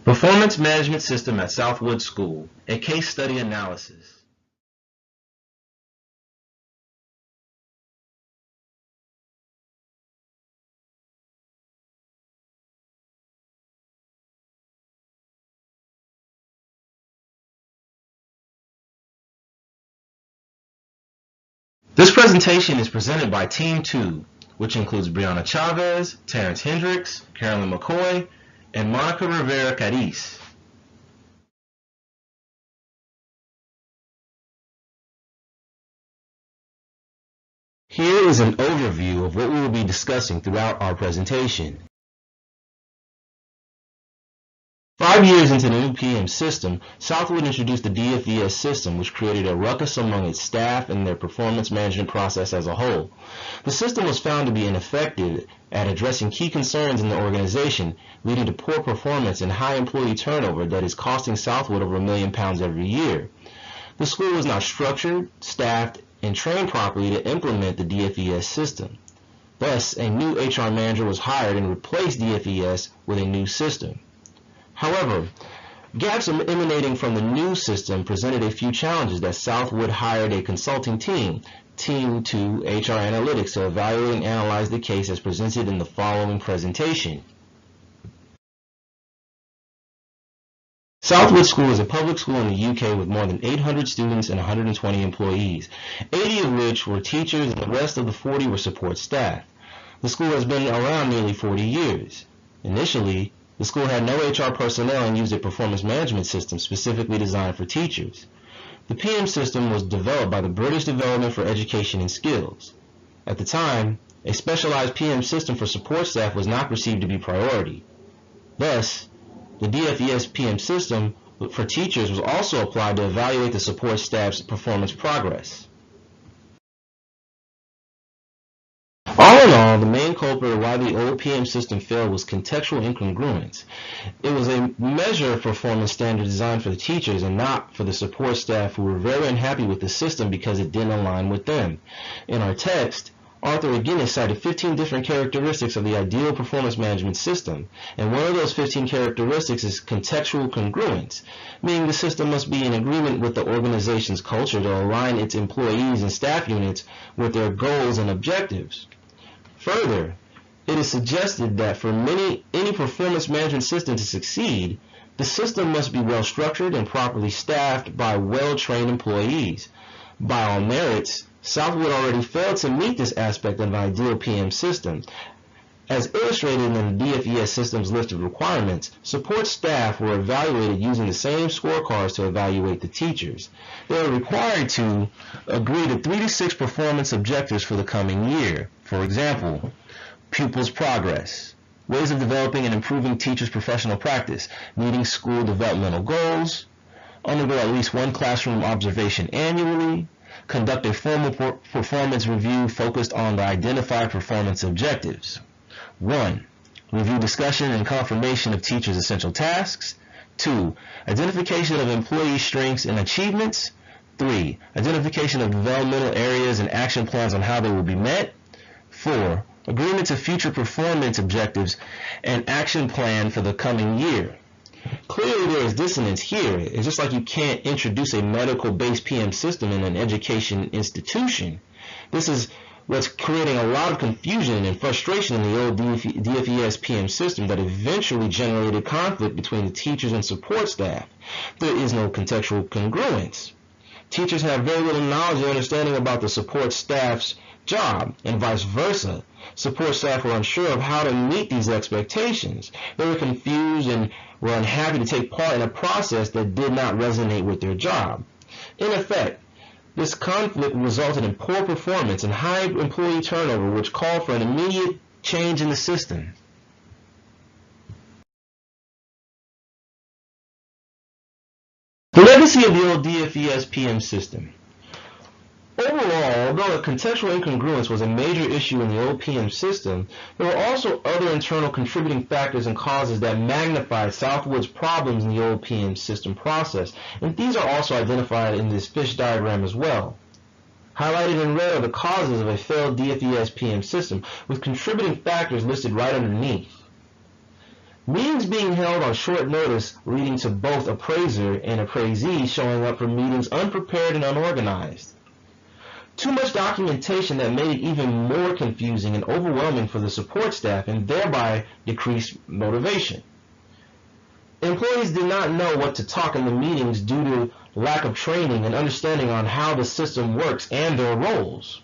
Performance Management System at Southwood School, a case study analysis. This presentation is presented by Team 2, which includes Brianna Chavez, Terrence Hendricks, Carolyn McCoy, and Monica Rivera Cadiz. Here is an overview of what we will be discussing throughout our presentation. 5 years into the new PM system, Southwood introduced the DFES system, which created a ruckus among its staff and their performance management process as a whole. The system was found to be ineffective at addressing key concerns in the organization, leading to poor performance and high employee turnover that is costing Southwood over £1 million every year. The school was not structured, staffed, and trained properly to implement the DFES system. Thus, a new HR manager was hired and replaced DFES with a new system. However, gaps emanating from the new system presented a few challenges that Southwood hired a consulting team, Team 2 HR Analytics, to evaluate and analyze the case as presented in the following presentation. Southwood School is a public school in the UK with more than 800 students and 120 employees, 80 of which were teachers and the rest of the 40 were support staff. The school has been around nearly 40 years. Initially, the school had no HR personnel and used a performance management system specifically designed for teachers. The PM system was developed by the British Development for Education and Skills. At the time, a specialized PM system for support staff was not perceived to be priority. Thus, the DFES PM system for teachers was also applied to evaluate the support staff's performance progress. All in all, the main culprit of why the old PM system failed was contextual incongruence. It was a measure of performance standard designed for the teachers and not for the support staff, who were very unhappy with the system because it didn't align with them. In our text, Arthur again has cited 15 different characteristics of the ideal performance management system, and one of those 15 characteristics is contextual congruence, meaning the system must be in agreement with the organization's culture to align its employees and staff units with their goals and objectives. Further, it is suggested that for any performance management system to succeed, the system must be well structured and properly staffed by well-trained employees. By all merits, Southwood already failed to meet this aspect of an ideal PM system. As illustrated in the DFES system's list of requirements, support staff were evaluated using the same scorecards to evaluate the teachers. They were required to agree to 3 to 6 performance objectives for the coming year. For example, pupils' progress, ways of developing and improving teachers' professional practice, meeting school developmental goals, undergo at least one classroom observation annually, conduct a formal performance review focused on the identified performance objectives. 1. Review, discussion, and confirmation of teachers' essential tasks. 2. Identification of employee strengths and achievements. 3. Identification of developmental areas and action plans on how they will be met. 4. Agreement to future performance objectives and action plan for the coming year. Clearly there is dissonance here. It's just like you can't introduce a medical-based PM system in an education institution. This is what's creating a lot of confusion and frustration in the old DFES PM system that eventually generated conflict between the teachers and support staff. There is no contextual congruence. Teachers have very little knowledge or understanding about the support staff's job, and vice versa. Support staff were unsure of how to meet these expectations. They were confused and were unhappy to take part in a process that did not resonate with their job. In effect, this conflict resulted in poor performance and high employee turnover, which called for an immediate change in the system. The legacy of the old DFES PM system. Overall, although the contextual incongruence was a major issue in the old PM system, there were also other internal contributing factors and causes that magnified Southwood's problems in the old PM system process, and these are also identified in this fish diagram as well. Highlighted in red are the causes of a failed DFES PM system, with contributing factors listed right underneath. Meetings being held on short notice, leading to both appraiser and appraisee showing up for meetings unprepared and unorganized. Too much documentation that made it even more confusing and overwhelming for the support staff and thereby decreased motivation. Employees did not know what to talk in the meetings due to lack of training and understanding on how the system works and their roles.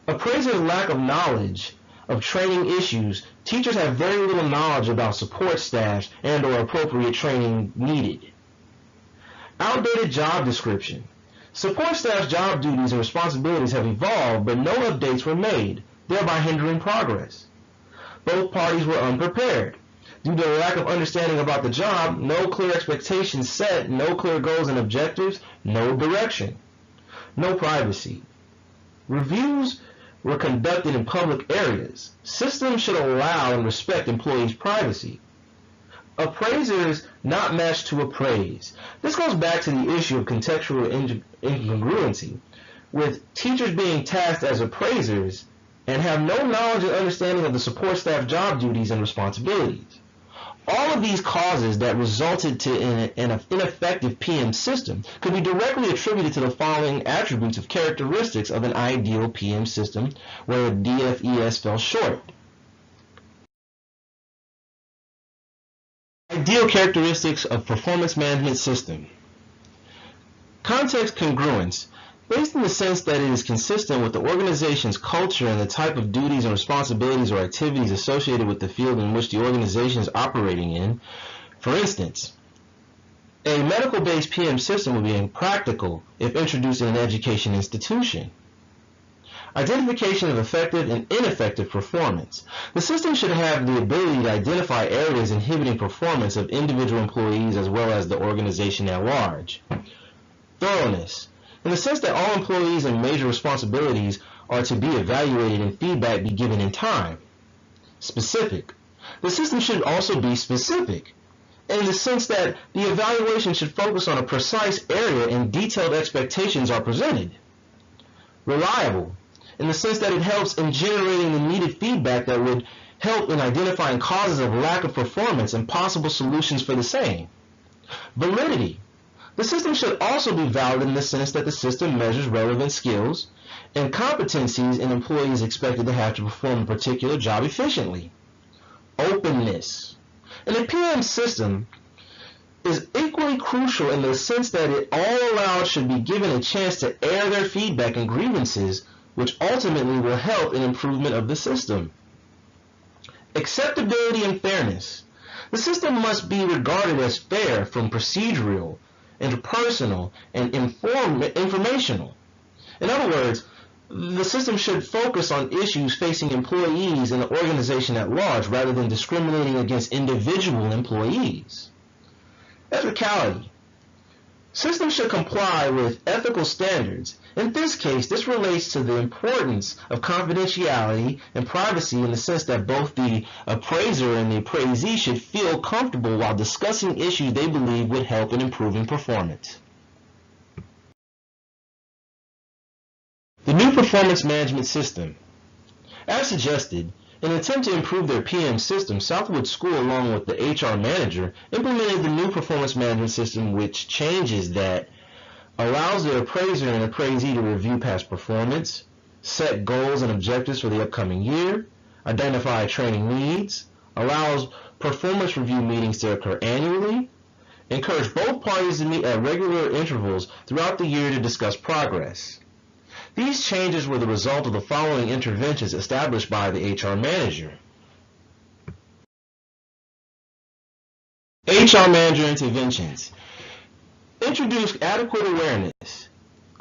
Appraisers' lack of knowledge of training issues. Teachers have very little knowledge about support staff and or appropriate training needed. Outdated job description. Support staff's job duties and responsibilities have evolved, but no updates were made, thereby hindering progress. Both parties were unprepared. Due to a lack of understanding about the job, no clear expectations set, no clear goals and objectives, no direction. No privacy. Reviews were conducted in public areas. Systems should allow and respect employees' privacy. Appraisers not matched to appraise. This goes back to the issue of contextual incongruency, with teachers being tasked as appraisers and have no knowledge and understanding of the support staff job duties and responsibilities. All of these causes that resulted in an ineffective PM system could be directly attributed to the following attributes of characteristics of an ideal PM system where DFES fell short. Ideal characteristics of performance management system. Context congruence. Based in the sense that it is consistent with the organization's culture and the type of duties and responsibilities or activities associated with the field in which the organization is operating in. For instance, a medical-based PM system would be impractical if introduced in an education institution. Identification of effective and ineffective performance. The system should have the ability to identify areas inhibiting performance of individual employees as well as the organization at large. Thoroughness. In the sense that all employees and major responsibilities are to be evaluated and feedback be given in time. Specific. The system should also be specific, in the sense that the evaluation should focus on a precise area and detailed expectations are presented. Reliable. In the sense that it helps in generating the needed feedback that would help in identifying causes of lack of performance and possible solutions for the same. Validity. The system should also be valid in the sense that the system measures relevant skills and competencies an employee is expected to have to perform a particular job efficiently. Openness. And a PM system is equally crucial in the sense that it all allowed should be given a chance to air their feedback and grievances, which ultimately will help in improvement of the system. Acceptability and fairness. The system must be regarded as fair from procedural, interpersonal, and informational. In other words, the system should focus on issues facing employees and the organization at large rather than discriminating against individual employees. Ethicality. Systems should comply with ethical standards. In this case, this relates to the importance of confidentiality and privacy in the sense that both the appraiser and the appraisee should feel comfortable while discussing issues they believe would help in improving performance. The new performance management system. As suggested, in an attempt to improve their PM system, Southwood School, along with the HR manager, implemented the new performance management system, which changes that allows the appraiser and appraisee to review past performance, set goals and objectives for the upcoming year, identify training needs, allows performance review meetings to occur annually, encourage both parties to meet at regular intervals throughout the year to discuss progress. These changes were the result of the following interventions established by the HR manager. HR manager interventions. Introduced adequate awareness,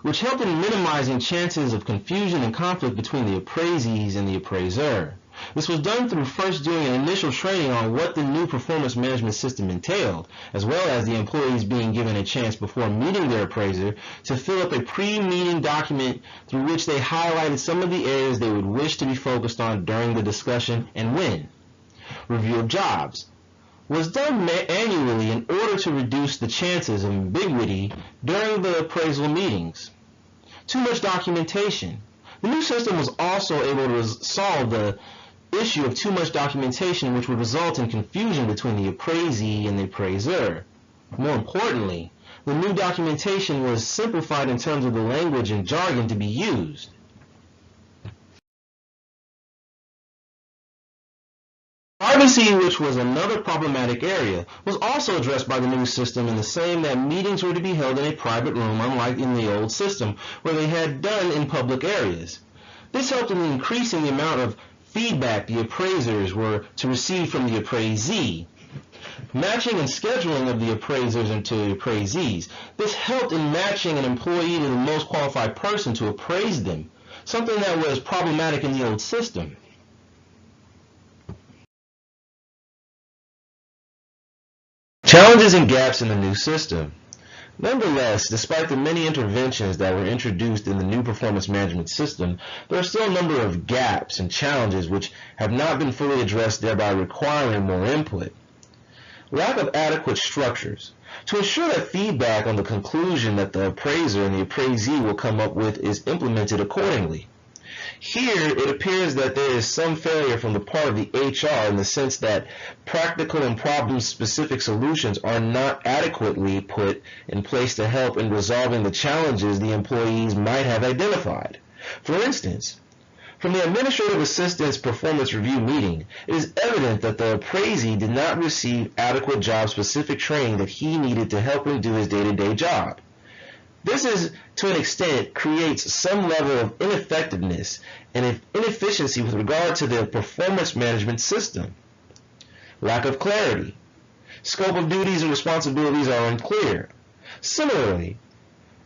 which helped in minimizing chances of confusion and conflict between the appraisees and the appraiser. This was done through first doing an initial training on what the new performance management system entailed, as well as the employees being given a chance before meeting their appraiser to fill up a pre-meeting document through which they highlighted some of the areas they would wish to be focused on during the discussion and when. Review of jobs was done annually in order to reduce the chances of ambiguity during the appraisal meetings. Too much documentation. The new system was also able to solve the issue of too much documentation, which would result in confusion between the appraisee and the appraiser. More importantly, the new documentation was simplified in terms of the language and jargon to be used. Privacy, which was another problematic area, was also addressed by the new system in the saying that meetings were to be held in a private room, unlike in the old system, where they had done in public areas. This helped in increasing the amount of feedback the appraisers were to receive from the appraisee. Matching and scheduling of the appraisers and to the appraisees. This helped in matching an employee to the most qualified person to appraise them, something that was problematic in the old system. Challenges and gaps in the new system. Nonetheless, despite the many interventions that were introduced in the new performance management system, there are still a number of gaps and challenges which have not been fully addressed, thereby requiring more input. Lack of adequate structures. To ensure that feedback on the conclusion that the appraiser and the appraisee will come up with is implemented accordingly. Here, it appears that there is some failure from the part of the HR in the sense that practical and problem-specific solutions are not adequately put in place to help in resolving the challenges the employees might have identified. For instance, from the administrative assistant's performance review meeting, it is evident that the appraisee did not receive adequate job-specific training that he needed to help him do his day-to-day job. This is, to an extent, creates some level of ineffectiveness and inefficiency with regard to the performance management system. Lack of clarity. Scope of duties and responsibilities are unclear. Similarly,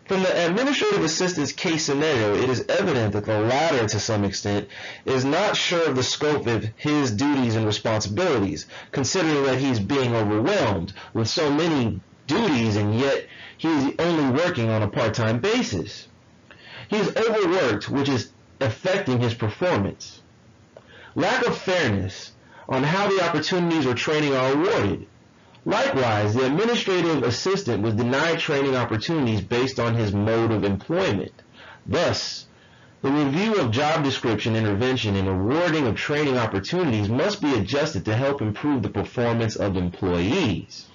from the administrative assistant's case scenario, it is evident that the latter, to some extent, is not sure of the scope of his duties and responsibilities, considering that he's being overwhelmed with so many duties and yet he is only working on a part-time basis. He is overworked, which is affecting his performance. Lack of fairness on how the opportunities or training are awarded. Likewise, the administrative assistant was denied training opportunities based on his mode of employment. Thus, the review of job description, intervention, and awarding of training opportunities must be adjusted to help improve the performance of employees.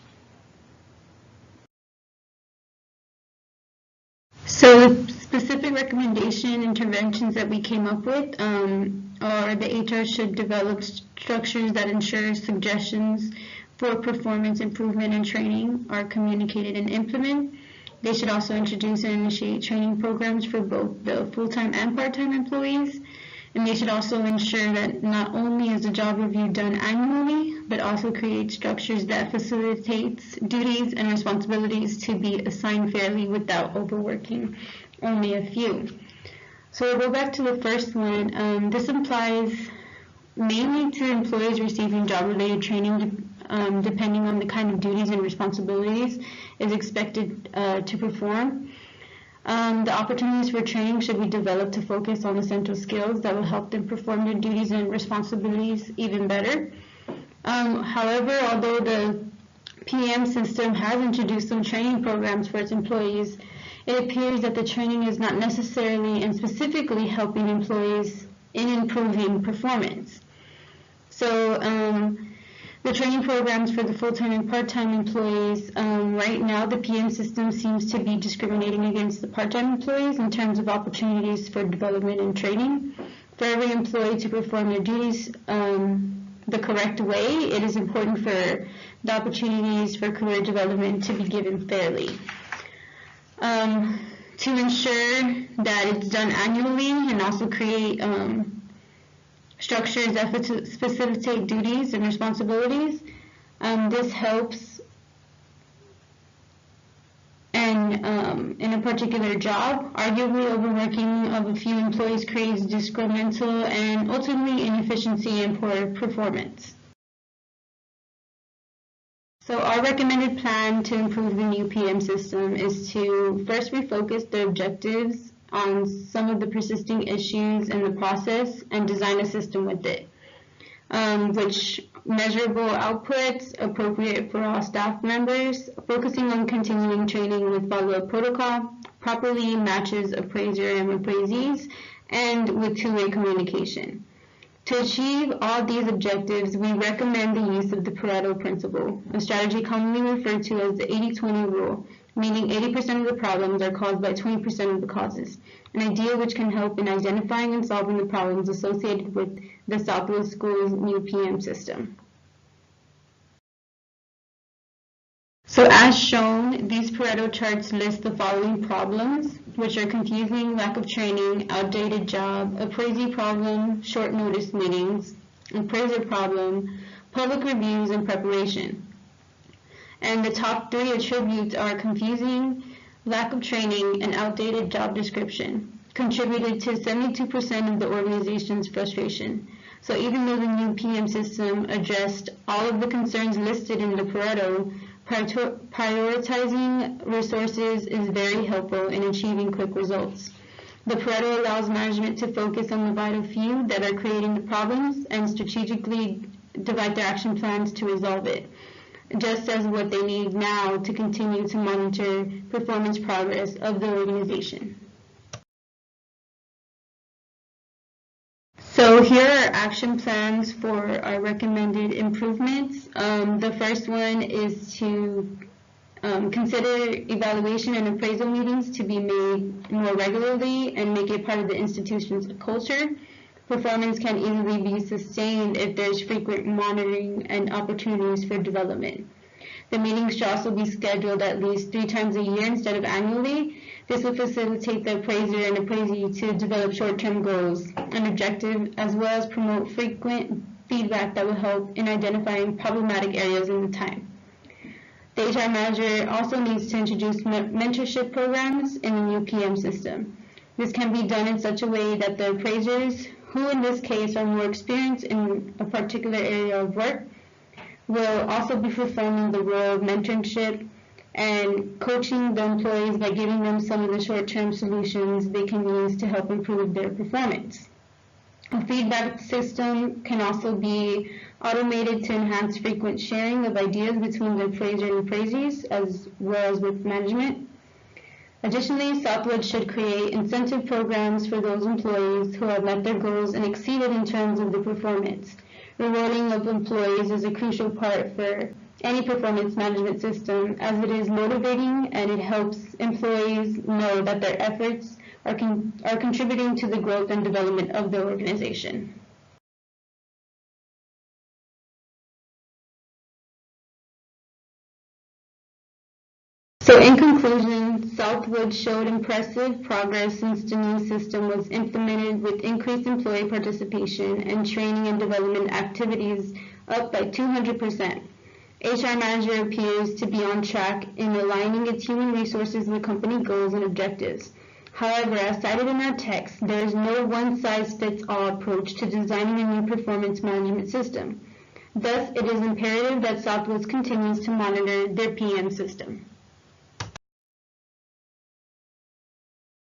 So the specific recommendation interventions that we came up with are the HR should develop structures that ensure suggestions for performance improvement and training are communicated and implemented. They should also introduce and initiate training programs for both the full-time and part-time employees. And they should also ensure that not only is the job review done annually, but also create structures that facilitates duties and responsibilities to be assigned fairly without overworking only a few. So we'll go back to the first one. This applies mainly to employees receiving job-related training depending on the kind of duties and responsibilities is expected to perform. The opportunities for training should be developed to focus on essential skills that will help them perform their duties and responsibilities even better. However, although the PM system has introduced some training programs for its employees, it appears that the training is not necessarily and specifically helping employees in improving performance. So the training programs for the full-time and part-time employees, right now the PM system seems to be discriminating against the part-time employees in terms of opportunities for development and training. For every employee to perform their duties the correct way, it is important for the opportunities for career development to be given fairly. To ensure that it's done annually and also create structures that facilitate duties and responsibilities. This helps in a particular job. Arguably, overworking of a few employees creates disgruntled and ultimately inefficiency and poor performance. So our recommended plan to improve the new PM system is to first refocus the objectives on some of the persisting issues in the process and design a system with it, which measurable outputs appropriate for all staff members, focusing on continuing training with follow-up protocol, properly matches appraiser and appraisees, and with two-way communication. To achieve all these objectives, we recommend the use of the Pareto principle, a strategy commonly referred to as the 80-20 rule, meaning 80% of the problems are caused by 20% of the causes, an idea which can help in identifying and solving the problems associated with the Southwood School's new PM system. So as shown, these Pareto charts list the following problems, which are confusing, lack of training, outdated job, appraisee problem, short notice meetings, appraiser problem, public reviews, and preparation. And the top 3 attributes are confusing, lack of training, and outdated job description, contributed to 72% of the organization's frustration. So even though the new PM system addressed all of the concerns listed in the Pareto, prioritizing resources is very helpful in achieving quick results. The Pareto allows management to focus on the vital few that are creating the problems and strategically divide their action plans to resolve it, just as what they need now to continue to monitor performance progress of the organization. So here are action plans for our recommended improvements. The first one is to consider evaluation and appraisal meetings to be made more regularly and make it part of the institution's culture. Performance can easily be sustained if there's frequent monitoring and opportunities for development. The meetings should also be scheduled at least 3 times a year instead of annually. This will facilitate the appraiser and appraisee to develop short-term goals and objectives, as well as promote frequent feedback that will help in identifying problematic areas in the time. The HR manager also needs to introduce mentorship programs in the new PM system. This can be done in such a way that the appraisers, who in this case are more experienced in a particular area of work, will also be performing the role of mentorship and coaching the employees by giving them some of the short-term solutions they can use to help improve their performance. A feedback system can also be automated to enhance frequent sharing of ideas between the appraiser and appraisees, as well as with management. Additionally, Southwood should create incentive programs for those employees who have met their goals and exceeded in terms of the performance. Rewarding of employees is a crucial part for any performance management system, as it is motivating and it helps employees know that their efforts are contributing to the growth and development of the organization. So in conclusion, Southwood showed impressive progress since the new system was implemented, with increased employee participation and training and development activities up by 200%. HR manager appears to be on track in aligning its human resources with company goals and objectives. However, as cited in our text, there is no one-size-fits-all approach to designing a new performance management system. Thus, it is imperative that Southwood continues to monitor their PM system.